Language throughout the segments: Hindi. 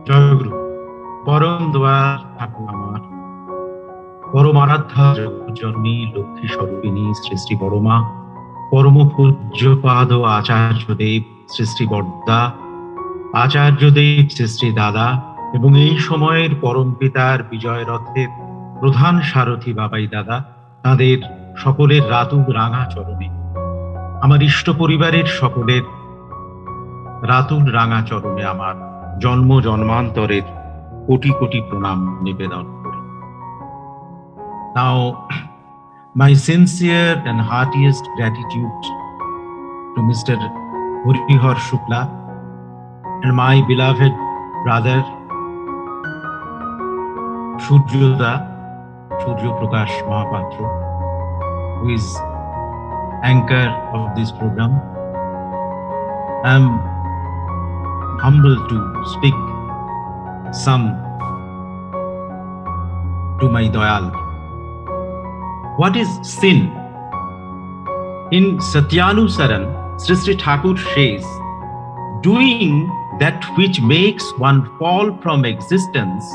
জয়গুরু। পরম দয়াল ঠাকুর আমার, পরম আরাধ্যা জগৎজননী লক্ষ্মী স্বরূপিণী শ্রী শ্রী বড়মা, পরম পূজ্যপাদ আচার্যদেব শ্রী শ্রী বড়দা, আচার্যদেব শ্রী শ্রী দাদা এবং এই সময়ের পরম পিতার বিজয় রথের প্রধান সারথী বাবাই দাদা, তাদের সকলের রাতুল রাঙা চরণে, আমার ইষ্ট পরিবারের সকলের রাতুল রাঙা চরণে আমার জন্ম জন্মান্তরের কোটি কোটি প্রণাম নিবেদন করি। Now, my sincere and heartiest gratitude to Mr. Hurihar Shukla and my beloved brother Suryoda, Suryo Prakash Mahapatra, who is anchor of this program. I am humbled to speak some to my Dayal. What is sin? In Satyanusaran, Sri Sri Thakur says, doing that which makes one fall from existence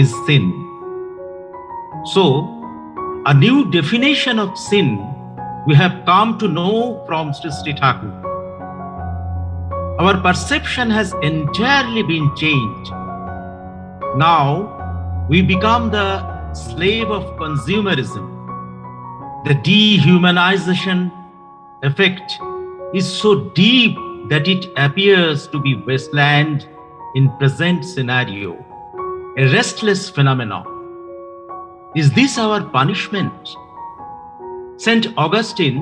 is sin. So, a new definition of sin we have come to know from Sri Sri Thakur. Our perception has entirely been changed. Now, we become the slave of consumerism. The dehumanization effect is so deep that it appears to be wasteland in present scenario, a restless phenomenon. Is this our punishment? Saint Augustine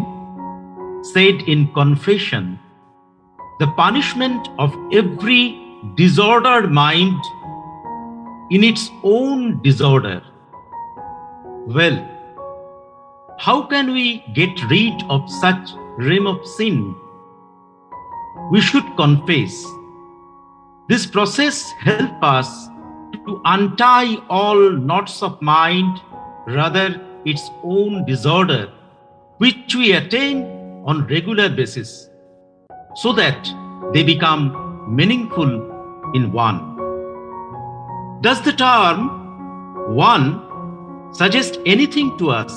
said in Confession, the punishment of every disordered mind in its own disorder. Well, how can we get rid of such realm of sin? We should confess. This process helps us to untie all knots of mind, rather its own disorder, which we attain on regular basis, so that they become meaningful in one. Does the term one suggest anything to us?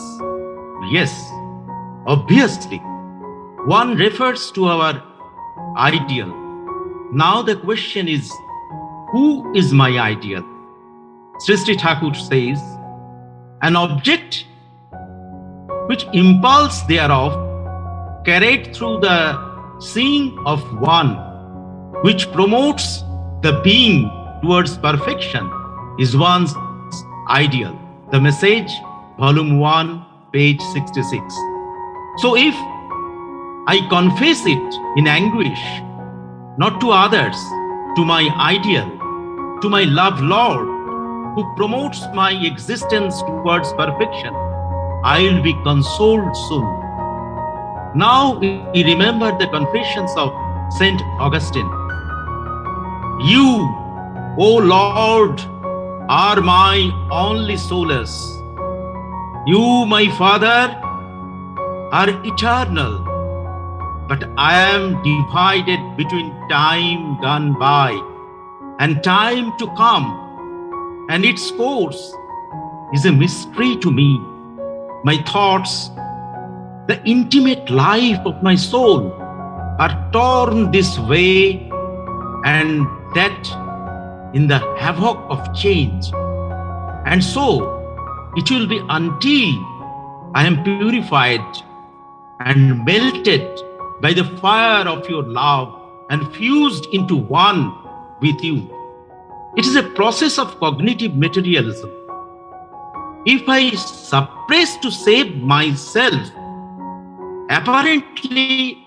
Yes, obviously. One refers to our ideal. Now the question is, who is my ideal? Sri Sri Thakur says, an object which impulse thereof, carried through the seeing of one, which promotes the being towards perfection, is one's ideal. The Message, Volume 1, page 66. So if I confess it in anguish, not to others, to my ideal, to my love Lord, who promotes my existence towards perfection, I will be consoled soon. Now we remember the confessions of Saint Augustine. You, O Lord, are my only solace. You, my Father, are eternal, but I am divided between time gone by and time to come, and its course is a mystery to me. My thoughts, the intimate life of my soul, are torn this way and that in the havoc of change. And so it will be until I am purified and melted by the fire of your love and fused into one with you. It is a process of cognitive materialism. If I suppress to save myself, apparently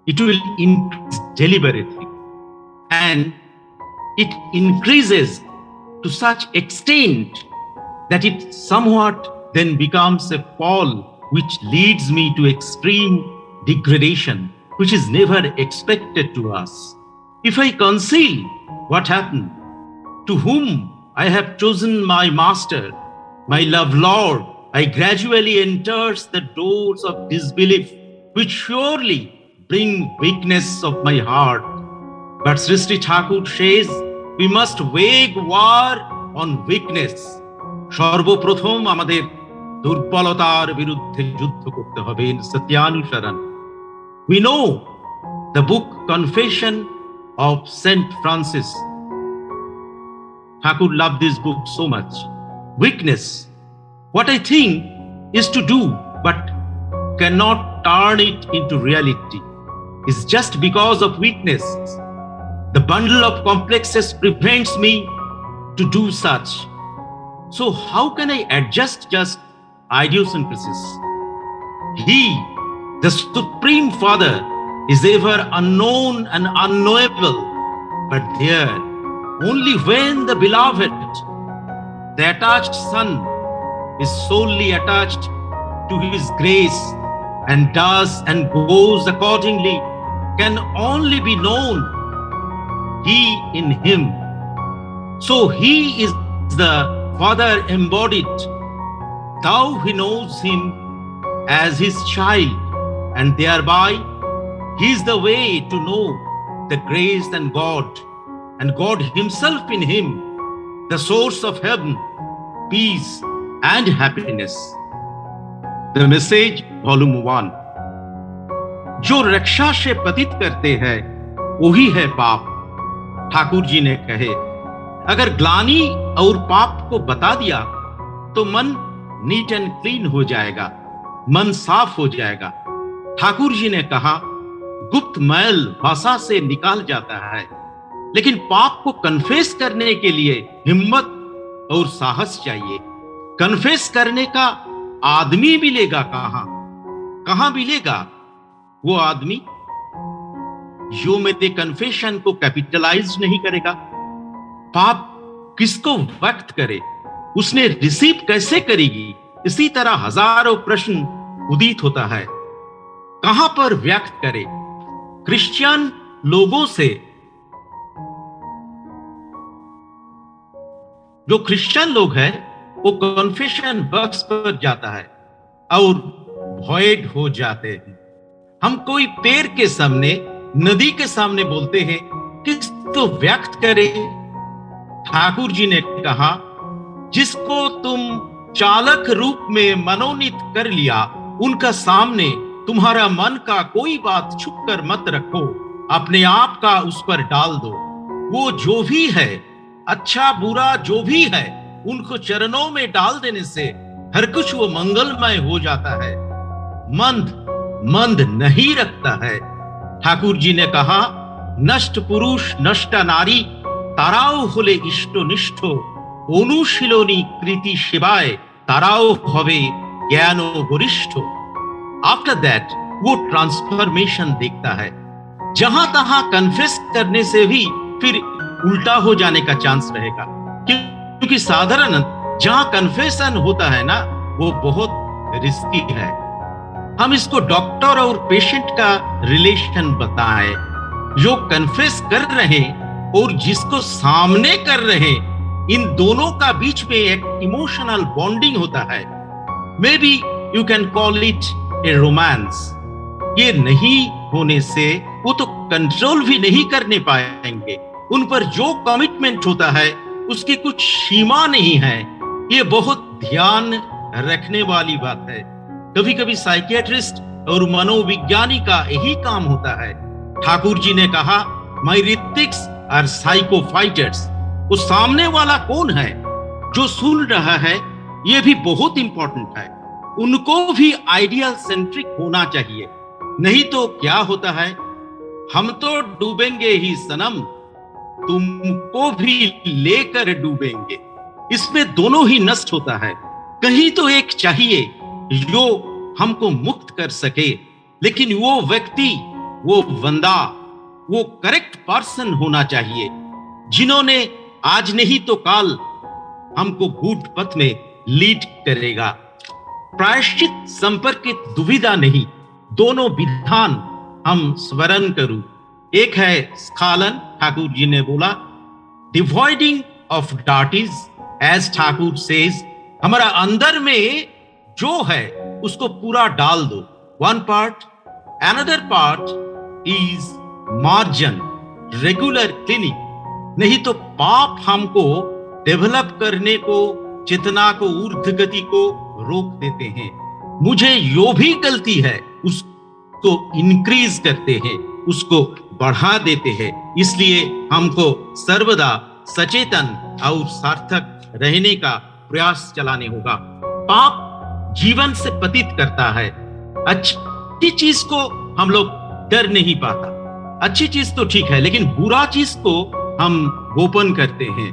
it will increase deliberately, and it increases to such extent that it somewhat then becomes a fall which leads me to extreme degradation, which is never expected to us. If I conceal what happened, to whom I have chosen my master, my love Lord, I gradually enters the doors of disbelief, which surely bring weakness of my heart. But Sri Sri Thakur says, we must wage war on weakness. সর্বপ্রথম আমাদের দুর্বলতার বিরুদ্ধে যুদ্ধ করতে হবে। সত্যানুসরণ। We know the book Confession of Saint Francis. Thakur loved this book so much. Weakness, what I think is to do but cannot turn it into reality, is just because of weakness. The bundle of complexes prevents me to do such. So how can I adjust just idiosyncrasies? He, the Supreme Father, is ever unknown and unknowable, but there, only when the beloved, the attached Son, is solely attached to His grace and does and goes accordingly, can only be known He in Him. So He is the Father embodied. Thou He knows Him as His child, and thereby He is the way to know the grace and God Himself in Him, the source of heaven, peace and happiness. The Message, Volume 1. जो रक्षा से पतित करते हैं वही है पाप। ठाकुर जी ने कहे, अगर ग्लानि और पाप को बता दिया तो मन नीट एंड क्लीन हो जाएगा, मन साफ हो जाएगा। ठाकुर जी ने कहा, गुप्त मैल भाषा से निकाल जाता है, लेकिन पाप को कन्फेस करने के लिए हिम्मत और साहस चाहिए। कन्फेस करने का आदमी मिलेगा कहां मिलेगा वो आदमी जो मेरे कन्फेशन को कैपिटलाइज नहीं करेगा? पाप किसको व्यक्त करे, उसने रिसीव कैसे करेगी? इसी तरह हजारों प्रश्न उदित होता है, कहां पर व्यक्त करे? क्रिश्चियन लोगों से, जो क्रिश्चियन लोग हैं वो कन्फेशन बॉक्स पर जाता है और वॉइड हो जाते हैं। हम कोई पेड़ के सामने, नदी के सामने बोलते हैं, किस तो व्यक्त करे? ठाकुर जी ने कहा, जिसको तुम चालक रूप में मनोनीत कर लिया, उनका सामने तुम्हारा मन का कोई बात छुप कर मत रखो, अपने आप का उस पर डाल दो। वो जो भी है, अच्छा बुरा जो भी है, उनको चरणों में डाल देने से हर कुछ वो मंगलमय हो जाता है, मंद नहीं रखता है। ठाकुर जी ने कहा, नष्ट पुरुष नष्ट नारी ताराओ होले इष्टनिष्ठ, অনুশীলনী কৃতি সেবায় তারাও হবে জ্ঞান ও বরিষ্ঠ। आफ्टर दैट वो ट्रांसफॉर्मेशन देखता है। जहां तहां कन्फेस करने से भी फिर उल्टा हो जाने का चांस रहेगा, क्योंकि साधारण जहां कन्फेशन होता है ना, वो बहुत रिस्की है। हम इसको डॉक्टर और पेशेंट का रिलेशन बताएं। जो कन्फेस कर रहे और जिसको सामने कर रहे, इन दोनों का बीच में एक इमोशनल बॉन्डिंग होता है। May be you can call it A romance. ये नहीं होने से वो तो कंट्रोल भी नहीं करने पाएंगे। उन पर जो कमिटमेंट होता है उसकी कुछ सीमा नहीं है। ये बहुत ध्यान रखने वाली बात है। कभी कभी साइकियाट्रिस्ट और मनोविज्ञानी का यही काम होता है। ठाकुर जी ने कहा, my critics are psycho fighters. वो सामने वाला कौन है जो सुन रहा है, ये भी बहुत इंपॉर्टेंट है। उनको भी आइडियल सेंट्रिक होना चाहिए, नहीं तो क्या होता है, हम तो डूबेंगे ही सनम, तुमको भी लेकर डूबेंगे। इसमें दोनों ही नष्ट होता है। कहीं तो एक चाहिए जो हमको मुक्त कर सके, लेकिन वो व्यक्ति, वो बंदा, वो करेक्ट पर्सन होना चाहिए, जिन्होंने आज नहीं तो काल हमको गुड पथ में लीड करेगा। प्रायश्चित संपर्कित दुविधा नहीं, दोनों विधान हम स्मरण करूं। एक है स्खालन, ठाकुर जी ने बोला, डिवॉइडिंग ऑफ डार्टीज, एज ठाकुर सेज, हमारा अंदर में जो है उसको पूरा डाल दो, one part. Another part is margin, regular cleaning, नहीं तो पाप हमको डेवलप करने को, चेतना को, ऊर्ध्व गति को रोक देते हैं। मुझे जो भी गलती है उसको इंक्रीज करते हैं, उसको बढ़ा देते हैं। इसलिए हमको सर्वदा सचेतन और सार्थक रहने का प्रयास चलाने होगा। पाप जीवन से पतित करता है। अच्छी चीज को हम लोग डर नहीं पाता। अच्छी चीज तो ठीक है, लेकिन बुरा चीज को हम गोपन करते हैं।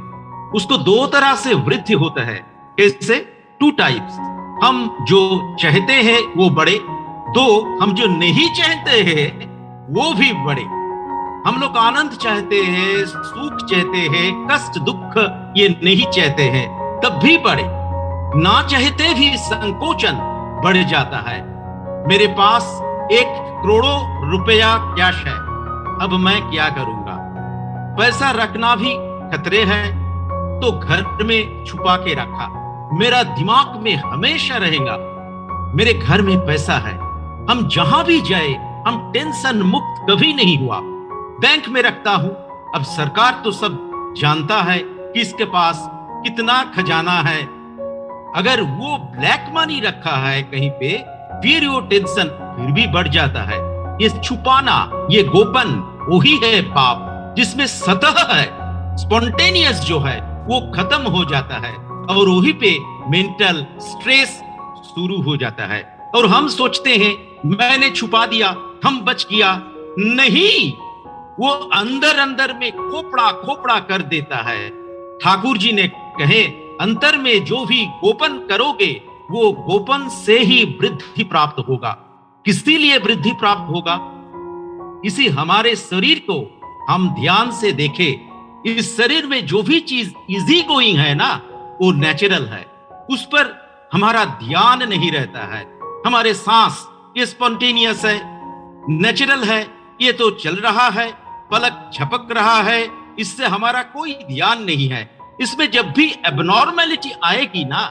उसको दो तरह से वृद्धि होता है। कैसे? 2 टाइप्स। हम जो चाहते हैं वो बढ़े, 2 हम जो नहीं चाहते हैं वो भी बढ़े। हम लोग आनंद चाहते हैं, सुख चाहते हैं, कष्ट दुख ये नहीं चाहते हैं, तब भी बढ़े। ना चाहते भी संकोचन बढ़ जाता है। मेरे पास 1 करोड़ रुपया कैश है, अब मैं क्या करूंगा? पैसा रखना भी खतरे है, तो घर में छुपा के रखा। मेरा दिमाग में हमेशा रहेगा मेरे घर में पैसा है, हम जहां भी जाए हम टेंशन मुक्त कभी नहीं हुआ। बैंक में रखता हूं। अब सरकार तो सब जानता है कि इसके पास कितना खजाना है। अगर वो ब्लैक मनी रखा है कहीं पे, फिर वो टेंशन फिर भी बढ़ जाता है। ये छुपाना, ये गोपन वही है पाप, जिसमें सतह है, स्पॉन्टेनियस जो है वो खत्म हो जाता है और वही पे मेंटल स्ट्रेस शुरू हो जाता है। और हम सोचते हैं मैंने छुपा दिया, हम बच गया। नहीं, वो अंदर अंदर में खोपड़ा खोपड़ा कर देता है। ठाकुर जी ने कहे, अंतर में जो भी गोपन करोगे वो गोपन से ही वृद्धि प्राप्त होगा। किसके लिए वृद्धि प्राप्त होगा? इसी हमारे शरीर को हम ध्यान से देखें। इस शरीर में जो भी चीज इजी गोइंग है ना, वो नेचुरल है, उस पर हमारा ध्यान नहीं रहता है। हमारे सांस ये स्पॉन्टेनियस है, नेचुरल है, ये तो चल रहा है, पलक झपक रहा है, इससे हमारा कोई ध्यान नहीं है। इसमें जब भी एबनॉर्मेलिटी आएगी ना,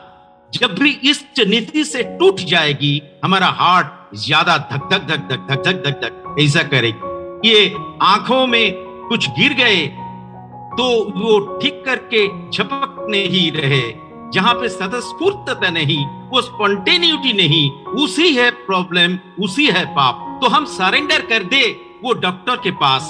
जब भी इस नीति से टूट जाएगी, हमारा हार्ट ज्यादा धक धक धक धक धक धक धक धक ऐसा करेगी। ये आंखों में कुछ गिर गए तो वो ठीक करके झपक नहीं रहे। जहां पे स्वतःस्फूर्तता नहीं, वो स्पॉन्टेनिटी नहीं, उसी है प्रॉब्लम, उसी है पाप। तो हम सरेंडर कर दे वो डॉक्टर के पास।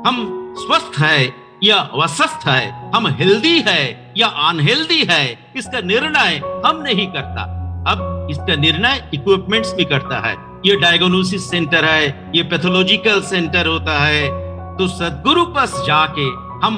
हम स्वस्थ है या अस्वस्थ है, हम हेल्दी है या अनहेल्दी है, इसका निर्णय हम नहीं करता। अब इसका निर्णय इक्विपमेंट्स भी करता है। ये डायग्नोसिस सेंटर है, ये पैथोलॉजिकल सेंटर होता है। तो सद्गुरु पास जाके हम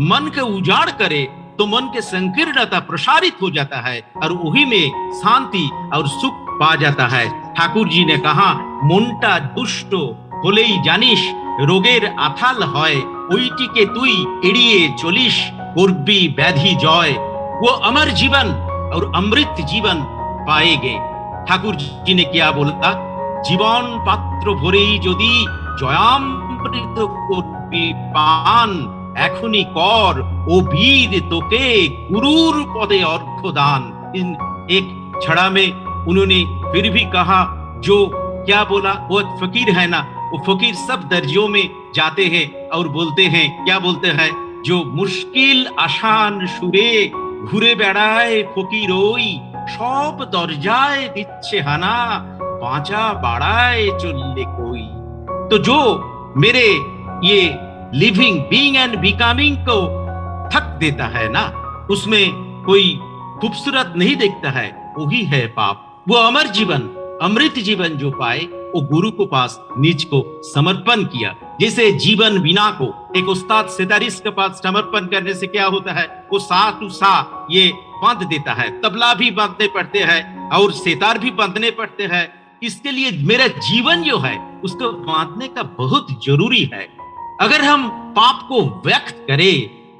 मन के उजाड़ करे तो मन के संकीर्णता प्रसारित हो जाता है और वही में शांति और सुख पा जाता है। ठाकुर जी ने कहा, मुंटा दुष्टो होलेई जानिस रोगेर आथाल হয়, ওইটিকে তুই এড়িয়ে চলিস করবি ব্যাধি জয়। वो अमर जीवन और अमृत जीवन पाएंगे। ठाकुर जी ने क्या बोला? जीवन पात्र भरेई यदि जयामृत করবি পান, এখনি কর ও বীর তোকে गुरुर पदे अर्घ्य दान। इन एक छड़ा में उन्होंने फिर भी कहा, जो क्या बोला? वो एक फकीर है ना, वो फकीर सब दर्जियों में जाते हैं और बोलते हैं, क्या बोलते हैं? जो मुश्किल आसान सुरे घुरे बेड़ाए फकीर ओई, सब दरजाए दिच्छे हाना, बाँचा बाड़ाए चलले कोई। तो जो मेरे ये लिविंग बीइंग एंड बिकमिंग को थक देता है ना, उसमें कोई खूबसूरत नहीं देखता है, वही है पाप। वो अमर जीवन, अमृत जीवन जो पाए, वो गुरु को पास निज को समर्पण किया। जैसे जीवन बीना को एक उस्ताद सितारिस्ट के पास समर्पण करने से क्या होता है? वो सा टू सा ये बांध देता है। तबला भी बांधने पड़ते हैं और सितार भी बांधने पड़ते हैं। इसके लिए मेरा जीवन जो है उसको बांधने का बहुत जरूरी है। अगर हम पाप को व्यक्त करें,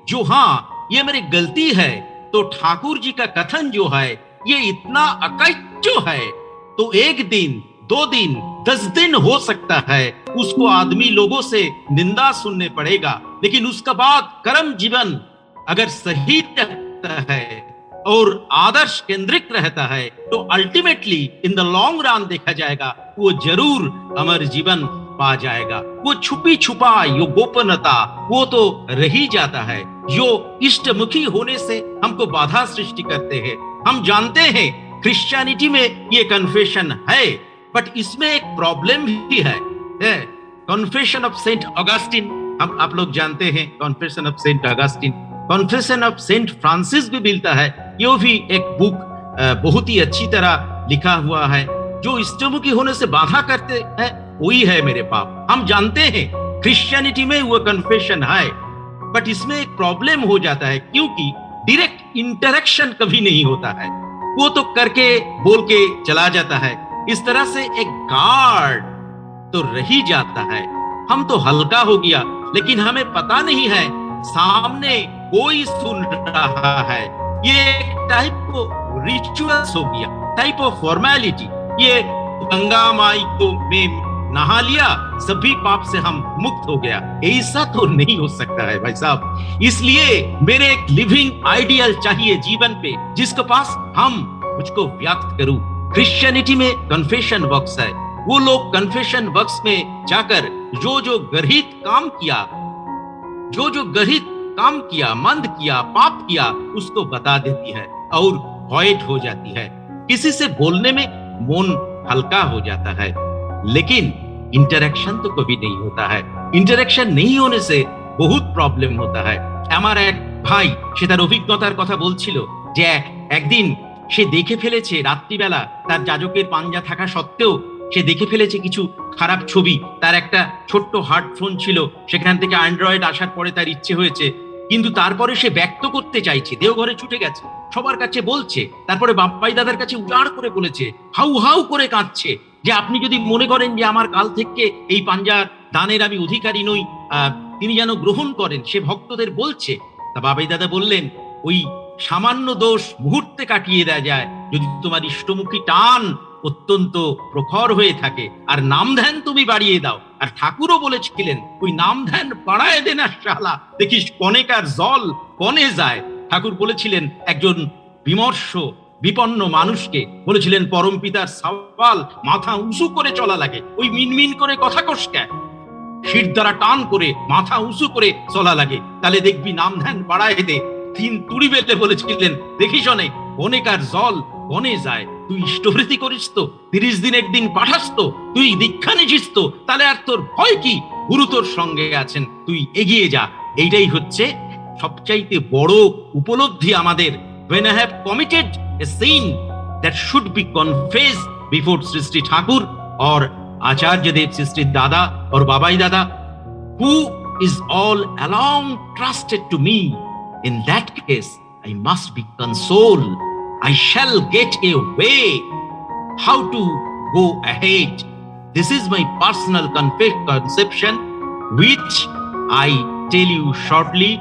जो हाँ ये मेरी गलती है, तो ठाकुर जी का कथन जो है ये इतना अकच्च है, तो 1 दिन 2 दिन 10 दिन हो सकता है उसको आदमी लोगों से निंदा सुनने पड़ेगा, लेकिन उसके बाद कर्म जीवन अगर सही रहता है और आदर्श केंद्रित रहता है, तो ultimately in the long run देखा जाएगा वो जरूर अमर जीवन पा जाएगा। वो छुपी छुपाई यो गोपनता वो तो रह ही जाता है, जो इष्टमुखी होने से हमको बाधा सृष्टि करते हैं। हम जानते हैं क्रिश्चियनिटी में ये कन्फेशन है, बट इसमें एक प्रॉब्लम भी है। कॉन्फेशन ऑफ सेंट ऑगस्टिन हम आप लोग जानते हैं, confession of Saint Augustine, confession of Saint Francis भी मिलता है। ये भी एक बुक बहुत ही अच्छी तरह लिखा हुआ है। जो इष्टमुखी होने से बाधा करते हैं वही है मेरे पाप। हम जानते हैं क्रिश्चियनिटी में वो कन्फेशन है, बट इसमें एक प्रॉब्लम हो जाता है क्योंकि डायरेक्ट इंटरेक्शन कभी नहीं होता है। वो तो करके बोल के चला जाता है। इस तरह से एक गार्ड तो रह ही जाता है। हम तो हल्का हो गया, लेकिन हमें पता नहीं है सामने कोई सुन रहा है। ये एक टाइप को रिचुअल्स हो गया, टाइप ऑफ फॉर्मेलिटी। ये गंगा माई को में नहा लिया, सभी पाप से हम मुक्त हो गया, ऐसा तो नहीं हो सकता है भाई साहब। इसलिए मेरे एक लिविंग आइडियल चाहिए जीवन पे, जिसके पास हम मुझको व्यक्त करूं। क्रिश्चियनिटी में कन्फेशन बॉक्स है। वो लोग कन्फेशन बॉक्स में जाकर जो जो गर्हित काम किया, जो जो गर्हित काम किया, मंद किया, पाप किया, उसको बता देती है और वॉइड हो जाती है। किसी से बोलने में मन हल्का हो जाता है, लेकिन इंटरेक्शन तो कभी नहीं होता है। इंटरेक्शन नहीं होने से बहुत प्रॉब्लम होता है। আমার এক ভাই সে তার অভিজ্ঞতার কথা বলছিল যে একদিন সে দেখে ফেলেছে রাত্রিবেলা তার যাজকের পাঞ্জা থাকা সত্ত্বেও সে দেখে ফেলেছে কিছু খারাপ ছবি। তার একটা ছোট্ট হার্টফোন ছিল, সেখান থেকে অ্যান্ড্রয়েড আসার পরে তার ইচ্ছে হয়েছে, কিন্তু তারপরে সে ব্যক্ত করতে চাইছে, দেওঘরে ছুটে গেছে, সবার কাছে বলছে, তারপরে বাপ্পাই দাদার কাছে উজাড় করে বলেছে, হাউ হাউ করে কাঁদছে যে আপনি যদি মনে করেন যে আমার কাল থেকে এই পাঞ্জার দানের আমি অধিকারী নই, তিনি যেন গ্রহণ করেন, সে ভক্তদের বলছে। তা বাবাই দাদা বললেন, ওই সামান্য দোষ মুহূর্তে কাটিয়ে দেওয়া যায় যদি তোমার ইষ্টমুখী টান অত্যন্ত প্রখর হয়ে থাকে আর নাম ধ্যান তুমি বাড়িয়ে দাও। আর ঠাকুরও বলেছিলেন, ওই নাম ধ্যান বাড়ায় দে না শালা, দেখিস কনেকার জল কনে যায়। ঠাকুর বলেছিলেন একজন বিমর্ষ বিপন্ন মানুষকে বলেছিলেন, পরম পিতার সওয়াল মাথা উঁচু করে চলা লাগে, ওই মিনমিন করে কথা কষকে শির দ্বারা টান করে মাথা উঁচু করে চলা লাগে, তাহলে দেখবি নাম ধ্যান বাড়ায় দে। তিন তুড়ি বেলে বলেছিলেন, দেখিস অনেক কনেকার জল কনে যায়। তুই ইষ্টভৃতি করিস তো, 30 দিন একদিন পাঠাস তো, তুই দীক্ষা নিছিস তো, তাহলে আর তোর ভয় কি? গুরু তোর সঙ্গে আছেন, তুই এগিয়ে যা। এইটাই হচ্ছে সবচাইতে বড় উপলব্ধি আমাদের। When I have committed a sin that should be confessed before Srishti Thakur or Acharya Dev, Srishti Dada or Babai Dada, who is all along trusted to me, in that case I must be consoled. I shall get a way how to go ahead. This is my personal conception, which I tell you shortly.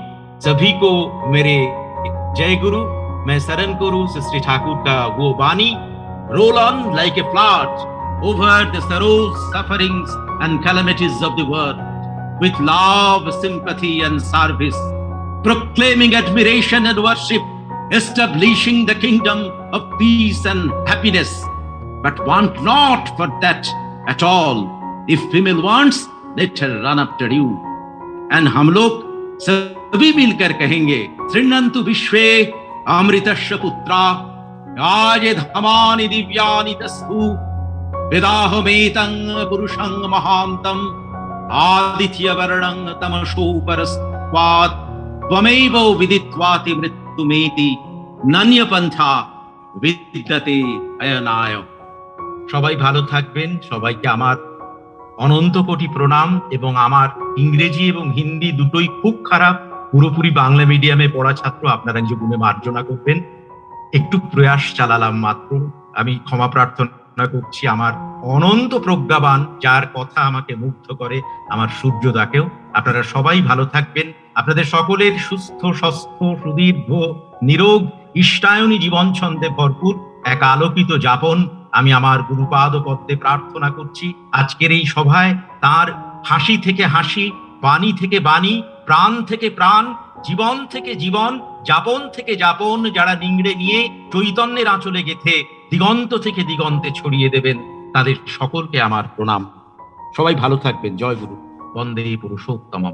सभी को मेरे जय गुरु। मैं शरण करूं श्री ठाकुर का वो वाणी, roll on like a flood over the sorrows, sufferings and calamities of the world with love, sympathy and service, proclaiming admiration and worship, establishing the kingdom of peace and happiness, but want not for that at all. If female wants, let her run after you. And हम लोग सभी मिलकर कहेंगे, शृण्वन्तु विश्वे अमृतस्य पुत्रा याजे धमानि दिव्यानि तस्सु वेदाहमेतं पुरुषं महान्तं आदित्यवर्णं तमसो परस्त्वात् त्वमेव विदित्वाति मृत्युमेति নান্যপন্থা বিদ্যাতে অয়নায়। সবাই ভালো থাকবেন। সবাইকে আমার অনন্ত কোটি প্রণাম। এবং আমার ইংরেজি এবং হিন্দি দুটোই খুব খারাপ, পুরোপুরি বাংলা মিডিয়ামে পড়া ছাত্র, আপনারা নিজে গুণে মার্জনা করবেন। একটু প্রয়াস চালালাম মাত্র, আমি ক্ষমা প্রার্থনা করছি আমার অনন্ত প্রজ্ঞাবান, যার কথা আমাকে মুগ্ধ করে, আমার সূর্যদাকেও। আপনারা সবাই ভালো থাকবেন। আপনাদের সকলের সুস্থ স্বাস্থ্য সুদীর্ঘ নিরোগ ইষ্টায়নী জীবন ছন্দে ভরপুর এক আলোকিত যাপন আমি আমার গুরুপাদ পদ্মে প্রার্থনা করছি। আজকের এই সভায় তার হাসি থেকে হাসি, বাণী থেকে বাণী, প্রাণ থেকে প্রাণ, জীবন থেকে জীবন, যাপন থেকে যাপন যারা নিংড়ে নিয়ে চৈতন্যের আঁচলে গেথে দিগন্ত থেকে দিগন্তে ছড়িয়ে দেবেন, তাদের সকলকে আমার প্রণাম। সবাই ভালো থাকবেন। জয় গুরু। বন্দে পুরুষোত্তমম।